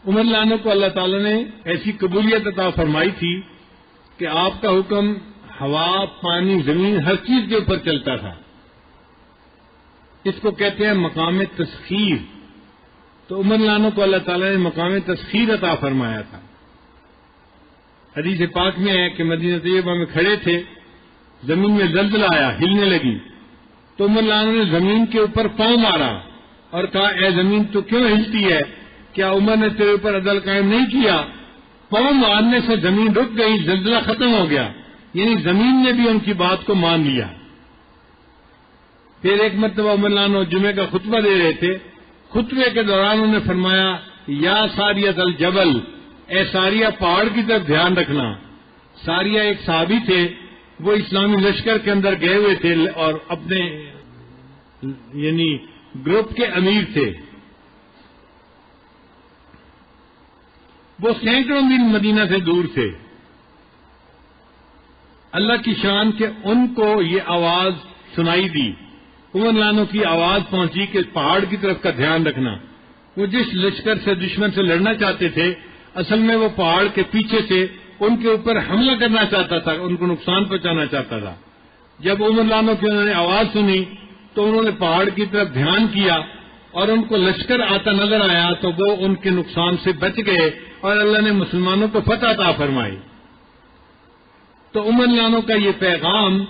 عمر لانو کو اللہ تعالیٰ نے ایسی قبولیت عطا فرمائی تھی کہ آپ کا حکم ہوا، پانی، زمین ہر چیز کے اوپر چلتا تھا۔ اس کو کہتے ہیں مقام تسخیر۔ تو عمر لانو کو اللہ تعالیٰ نے مقام تسخیر عطا فرمایا تھا۔ حدیث پاک میں ہے کہ مدینہ طیبہ میں کھڑے تھے، زمین میں زلزلہ آیا، ہلنے لگی، تو عمر لانو نے زمین کے اوپر پاؤں مارا اور کہا اے زمین تو کیوں ہلتی ہے؟ کیا عمر نے تیرے اوپر عدل قائم نہیں کیا؟ پاؤں مارنے سے زمین رک گئی، زلزلہ ختم ہو گیا، یعنی زمین نے بھی ان کی بات کو مان لیا۔ پھر ایک مرتبہ عمر لانو جمعے کا خطبہ دے رہے تھے، خطبے کے دوران انہوں نے فرمایا یا ساریہ الجبل، اے ساریہ پہاڑ کی طرف دھیان رکھنا۔ ساریہ ایک صحابی تھے، وہ اسلامی لشکر کے اندر گئے ہوئے تھے اور اپنے یعنی گروپ کے امیر تھے۔ وہ سینکڑوں میل مدینہ سے دور تھے۔ اللہ کی شان کہ ان کو یہ آواز سنائی دی، عمر لانو کی آواز پہنچی کہ پہاڑ کی طرف کا دھیان رکھنا۔ وہ جس لشکر سے دشمن سے لڑنا چاہتے تھے، اصل میں وہ پہاڑ کے پیچھے سے ان کے اوپر حملہ کرنا چاہتا تھا، ان کو نقصان پہنچانا چاہتا تھا۔ جب عمر لانو کی انہوں نے آواز سنی تو انہوں نے پہاڑ کی طرف دھیان کیا اور ان کو لشکر آتا نظر آیا تو وہ ان کے نقصان سے بچ گئے اور اللہ نے مسلمانوں کو فتح عطا فرمائی۔ تو عمر لانو کا یہ پیغام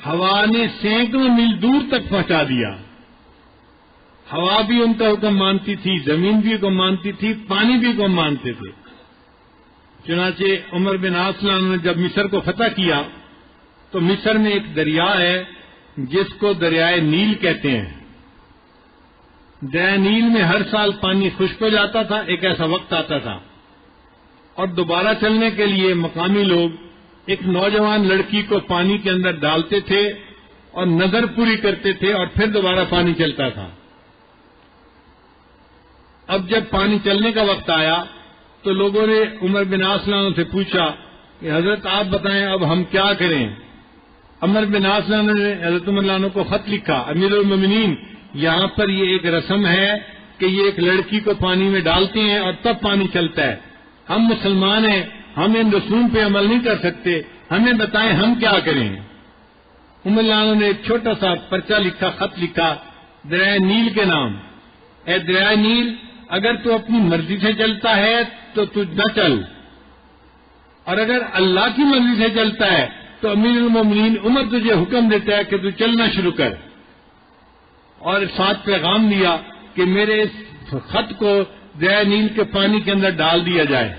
ہوا نے سینکڑوں میل دور تک پہنچا دیا۔ ہوا بھی ان کا حکم مانتی تھی، زمین بھی حکم مانتی تھی، پانی بھی حکم مانتے تھے۔ چنانچہ عمر بن عاص نے جب مصر کو فتح کیا تو مصر میں ایک دریا ہے جس کو دریائے نیل کہتے ہیں۔ دریائے نیل میں ہر سال پانی خشک ہو جاتا تھا، ایک ایسا وقت آتا تھا اور دوبارہ چلنے کے لیے مقامی لوگ ایک نوجوان لڑکی کو پانی کے اندر ڈالتے تھے اور نظر پوری کرتے تھے اور پھر دوبارہ پانی چلتا تھا۔ اب جب پانی چلنے کا وقت آیا تو لوگوں نے عمر بن عاص سے پوچھا کہ حضرت آپ بتائیں اب ہم کیا کریں؟ عمر بن عاص نے حضرت عمر لانو کو خط لکھا، امیر المومنین یہاں پر یہ ایک رسم ہے کہ یہ ایک لڑکی کو پانی میں ڈالتے ہیں اور تب پانی چلتا ہے۔ ہم مسلمان ہیں، ہم ان رسوم پہ عمل نہیں کر سکتے، ہمیں بتائیں ہم کیا کریں؟ عمر لانو نے ایک چھوٹا سا پرچہ لکھا، خط لکھا دریائے نیل کے نام، اے دریائے نیل اگر تو اپنی مرضی سے چلتا ہے تو نہ چل، اور اگر اللہ کی مرضی سے چلتا ہے تو امیر المومنین عمر تجھے حکم دیتا ہے کہ تو چلنا شروع کر۔ اور ساتھ پیغام دیا کہ میرے اس خط کو دریائے نیل کے پانی کے اندر ڈال دیا جائے۔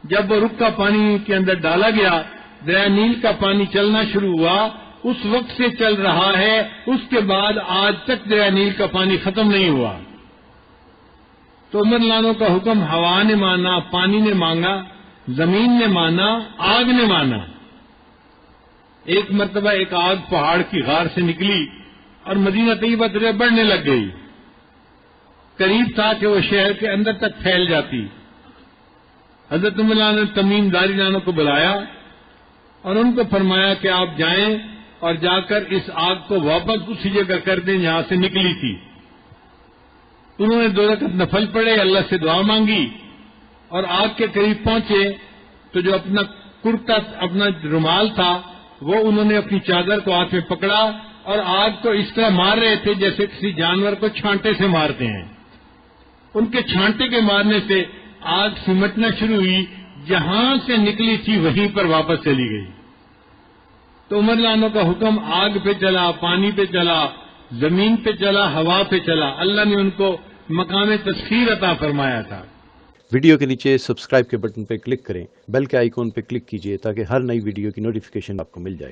جب وہ رکا پانی کے اندر ڈالا گیا، دریائے نیل کا پانی چلنا شروع ہوا، اس وقت سے چل رہا ہے، اس کے بعد آج تک دریائے نیل کا پانی ختم نہیں ہوا۔ تو عمر لانو کا حکم ہوا نے مانا، پانی نے مانگا، زمین نے مانا، آگ نے مانا۔ ایک مرتبہ ایک آگ پہاڑ کی غار سے نکلی اور مدینہ طیبہ طرف بڑھنے لگ گئی، قریب تھا کہ وہ شہر کے اندر تک پھیل جاتی۔ حضرت عمر لانو نے تمیم داری لانو کو بلایا اور ان کو فرمایا کہ آپ جائیں اور جا کر اس آگ کو واپس اسی جگہ کر دیں جہاں سے نکلی تھی۔ انہوں نے 2 رکعت نفل پڑھے، اللہ سے دعا مانگی اور آگ کے قریب پہنچے تو جو اپنا کرتا، اپنا رومال تھا، وہ انہوں نے اپنی چادر کو ہاتھ میں پکڑا اور آگ کو اس طرح مار رہے تھے جیسے کسی جانور کو چھانٹے سے مارتے ہیں۔ ان کے چھانٹے کے مارنے سے آگ سمٹنا شروع ہوئی، جہاں سے نکلی تھی وہیں پر واپس چلی گئی۔ تو عمر لانو کا حکم آگ پہ چلا، پانی پہ چلا، زمین پہ چلا، ہوا پہ چلا۔ اللہ نے ان کو مقام تسخیر عطا فرمایا تھا۔ ویڈیو کے نیچے سبسکرائب کے بٹن پہ کلک کریں، بیل کے آئیکن پہ کلک کیجئے تاکہ ہر نئی ویڈیو کی نوٹیفیکیشن آپ کو مل جائے۔